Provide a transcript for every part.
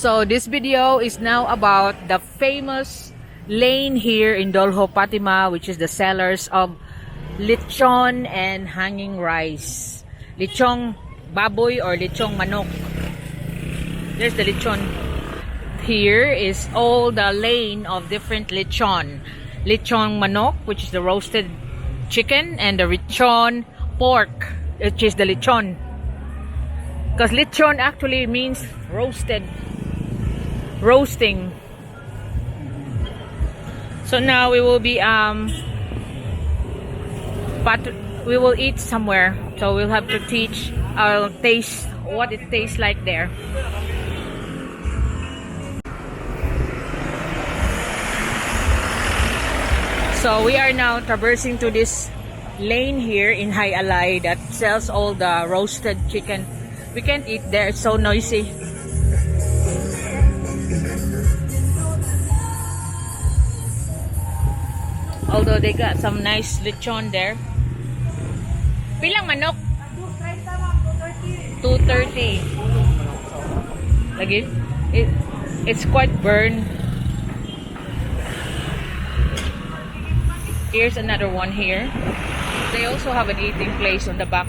So this video is now about the famous lane here in Dolho, Fatima, which is the sellers of lechon and hanging rice. Lechong baboy or lechong manok. There's the lechon. Here is all the lane of different lechon. Lechong manok, which is the roasted chicken, and the lechon pork, which is the lechon. Because lechon actually means roasting. So now we will be but we will eat somewhere. So we'll have to taste what it tastes like there. So we are now traversing to this lane here in Jai Alai that sells all the roasted chicken. We can't eat there, it's so noisy. Although they got some nice lechon there. Pilang manok? 230. Lagi? It's quite burned. Here's another one here. They also have an eating place on the back.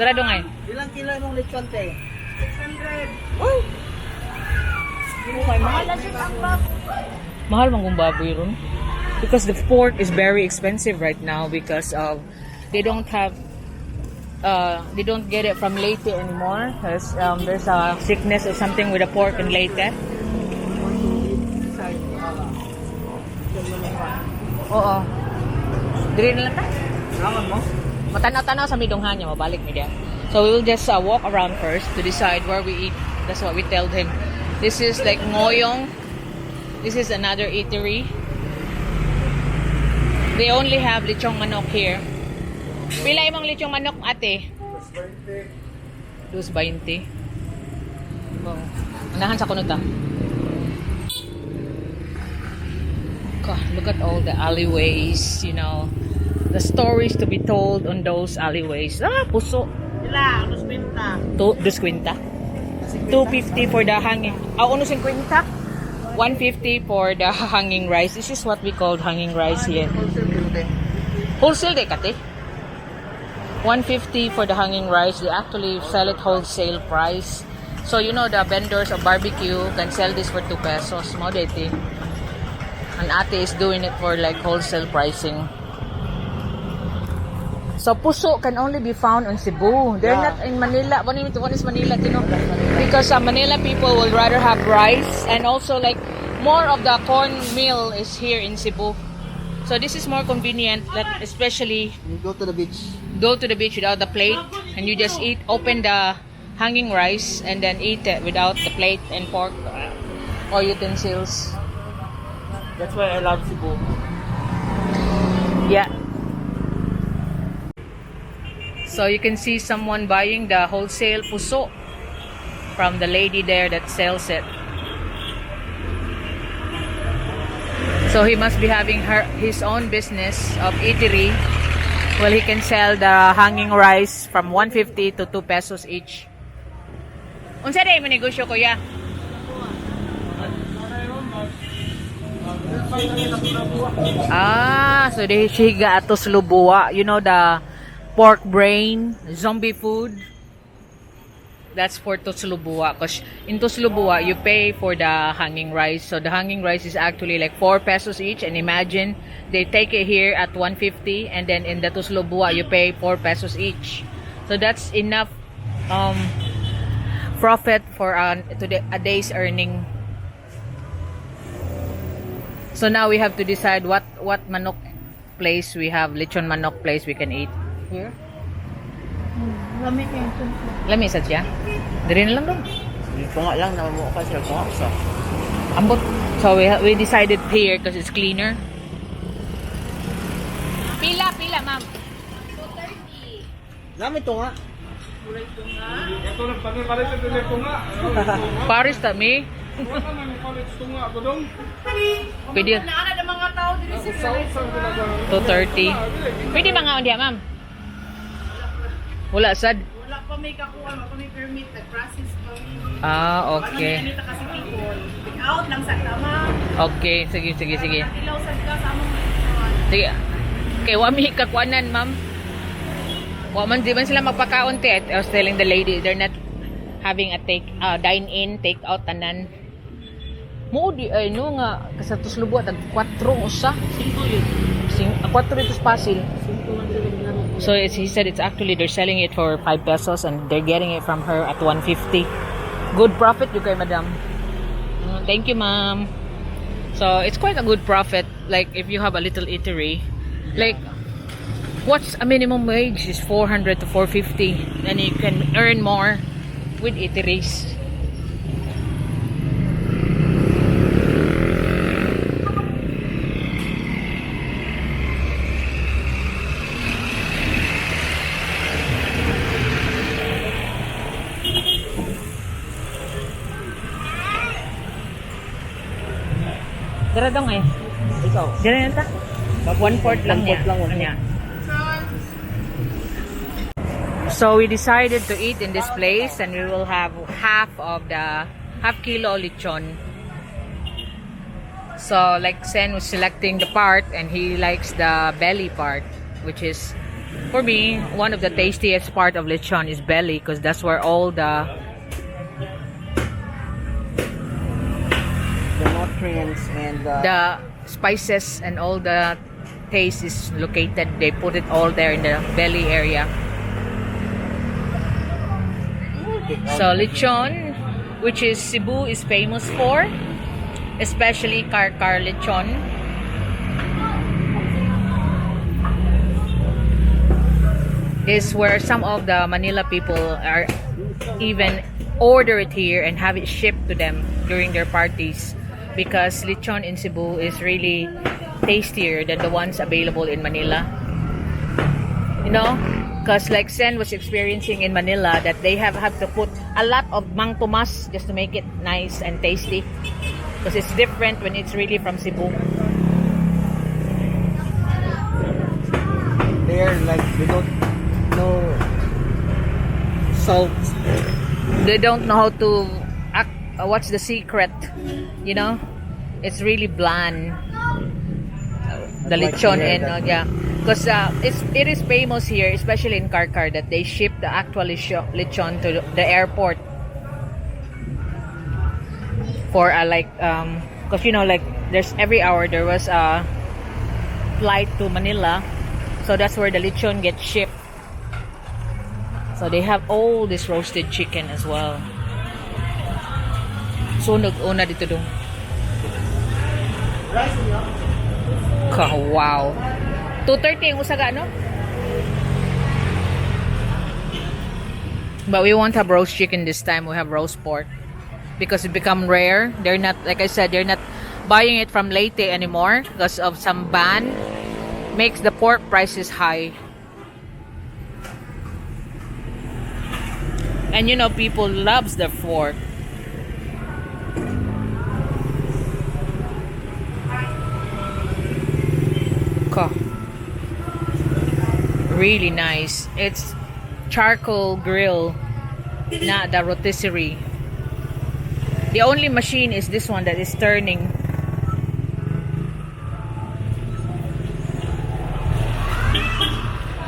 Darado nga. Ilang kilo yung lechon te? 600. Oh! Mahal na siya ang bak. Mahal mang baboy ron. Because the pork is very expensive right now because of they don't get it from Leyte anymore because there's a sickness or something with the pork in Leyte. Oo. Dili na lang ta. Rangan mo? Matanaw-tanaw sa midonghan niya, mabalik mi dia. So we will just walk around first to decide where we eat. That's what we told him. This is like Ngoyong. This is another eatery. They only have lechong manok here. Pila imong lechong manok, ate? 220. Oh. Anahan sa kuno ta. God, look at all the alleyways, you know. The stories to be told on those alleyways. Ah, puso. Ila, 250. 250. 250 for the hanging. Ah, 150. 150 for the hanging rice. This is what we call hanging rice here. Wholesale day kate. 150 for the hanging rice. They actually sell it wholesale price. So you know the vendors of barbecue can sell this for 2 pesos. Mo deti. And ate is doing it for like wholesale pricing. So puso can only be found in Cebu. They're not in Manila. One is Manila, you know, because Manila people will rather have rice, and also like more of the corn meal is here in Cebu. So this is more convenient, like, especially You go to the beach. go to the beach without the plate, and you just open the hanging rice and then eat it without the plate and fork or utensils. That's why I love Cebu. Yeah. So you can see someone buying the wholesale puso from the lady there that sells it. So he must be having his own business of eatery. Well, he can sell the hanging rice from 150 to 2 pesos each. Unsa day mo negosyo, kuya? Ah, so they shiga ato slubua. You know the pork brain, zombie food. That's for Toslubua. Because in Toslubua, you pay for the hanging rice. So the hanging rice is actually like 4 pesos each. And imagine, they take it here at 150. And then in the Toslubua, you pay 4 pesos each. So that's enough profit for a day's earning. So now we have to decide what manok place we have. Lechon manok place we can eat. Here? Lamig yung Lami sa siya? Dari na lang doon. Dito nga lang, namamuha ka sila kung sa. Ambot. So we decided here because it's cleaner. Pila, ma'am. 230. Lamig ito nga. Ito lang palit ito nga. Paris tami. Wala man palit ito nga ako dong. Pwede. Naana ng mga tao dito sa 230. Pwede ba nga undiya, ma'am? Wala sad. Wala pa may kakuha, pa may permit, nag-process pa. Ah, okay. Ano kasi people. Pick out lang sa tama. Okay, sige. Ilaw sa ka sa among restaurant. Sige. Okay, wa mi kakuanan, ma'am. Wa man di man sila magpakaunti. I was telling the lady, they're not having a dine-in, take-out tanan. Mo di ay no nga kasatos lubo tag 4 usa. 5 yun. 4 ito pasil. So he said it's actually they're selling it for 5 pesos and they're getting it from her at 150. Good profit you kay madam. Thank you, ma'am. So it's quite a good profit. Like if you have a little eatery, like what's a minimum wage is 400 to 450, and you can earn more with eateries. Dara dong eh. Ikaw. Dara yan ta. 1/4 lang niya. Niya. So we decided to eat in this place and we will have half kilo lechon. So like Sen was selecting the part and he likes the belly part, which is for me one of the tastiest part of lechon is belly because that's where all the nutrients and the spices and all the taste is located. They put it all there in the belly area. So lechon, which is Cebu is famous for, especially Karkar lechon. Is where some of the Manila people are even order it here and have it shipped to them during their parties, because lechon in Cebu is really tastier than the ones available in Manila. You know, because like Sen was experiencing in Manila that they have to put a lot of mang tomas just to make it nice and tasty, because it's different when it's really from Cebu. they're like they don't know salt. They don't know how to act. What's the secret? You know, it's really bland. The I'd like to lechon hear and that. yeah, because it is famous here, especially in Karkar, that they ship the actual lechon to the airport for because you know, like there's every hour there was a flight to Manila, so that's where the lechon gets shipped. So they have all this roasted chicken as well. Sunog una dito dong. Wow. 230 yung usaga, no? But we won't have roast chicken this time. We have roast pork. Because it become rare. They're not, like I said, they're not buying it from Leyte anymore because of some ban. Makes the pork prices high. And you know, people loves the pork. Really nice. It's charcoal grill, not the rotisserie. The only machine is this one that is turning.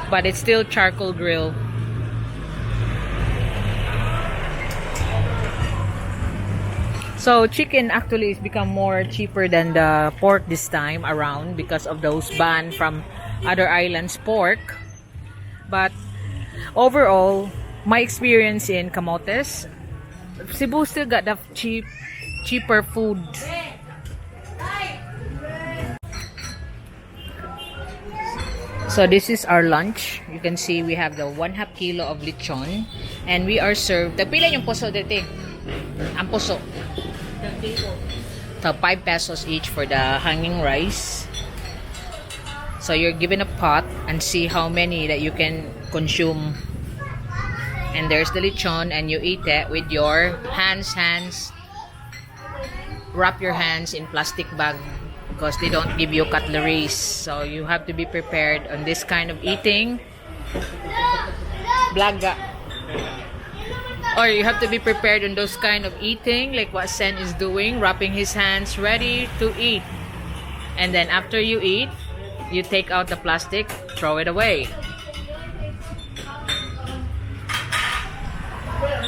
But it's still charcoal grill. So chicken actually has become more cheaper than the pork this time around because of those ban from other islands pork. But overall, my experience in Camotes, Cebu still got the cheaper food. So this is our lunch. You can see we have the 1/2 kilo of lechon, and we are served. Tagpila yung puso dito. Ang puso. So 5 pesos each for the hanging rice. So you're given a pot and see how many that you can consume. And there's the lechon, and you eat it with your hands. Wrap your hands in plastic bag because they don't give you cutleries. So you have to be prepared on this kind of eating. Blaga. Or you have to be prepared on those kind of eating, like what Sen is doing, wrapping his hands ready to eat. And then after you eat, you take out the plastic, throw it away.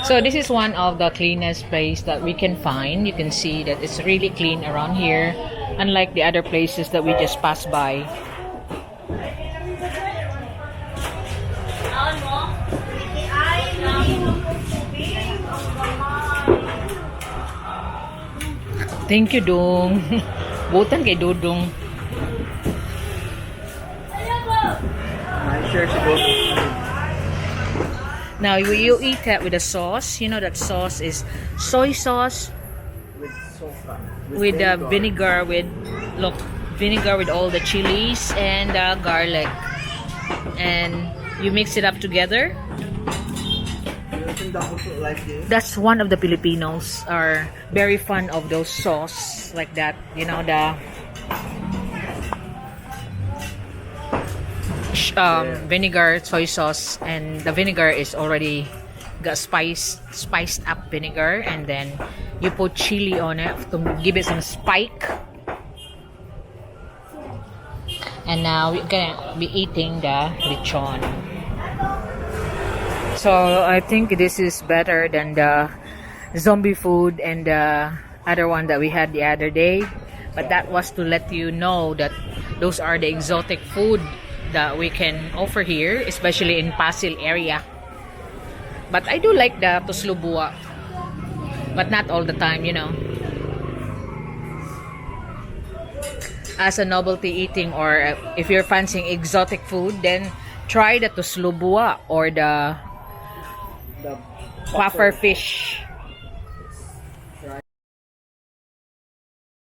So this is one of the cleanest place that we can find. You can see that it's really clean around here, unlike the other places that we just passed by. Thank you, Dong. Butan kay Dudong. My share to go. Now, you eat that with a sauce. You know that sauce is soy sauce With sofa. with vinegar with vinegar with all the chilies and garlic, and you mix it up together. Like this. That's one of the Filipinos are very fond of those sauce like that. You know, the vinegar, soy sauce, and the vinegar is already got spiced up vinegar, and then you put chili on it to give it some spike. And now we're gonna be eating the lechon. So I think this is better than the zombie food and the other one that we had the other day. But that was to let you know that those are the exotic food that we can offer here, especially in Pasig area. But I do like the tuslubua, but not all the time, you know. As a novelty eating, or if you're fancying exotic food, then try the tuslubua or the puffer fish.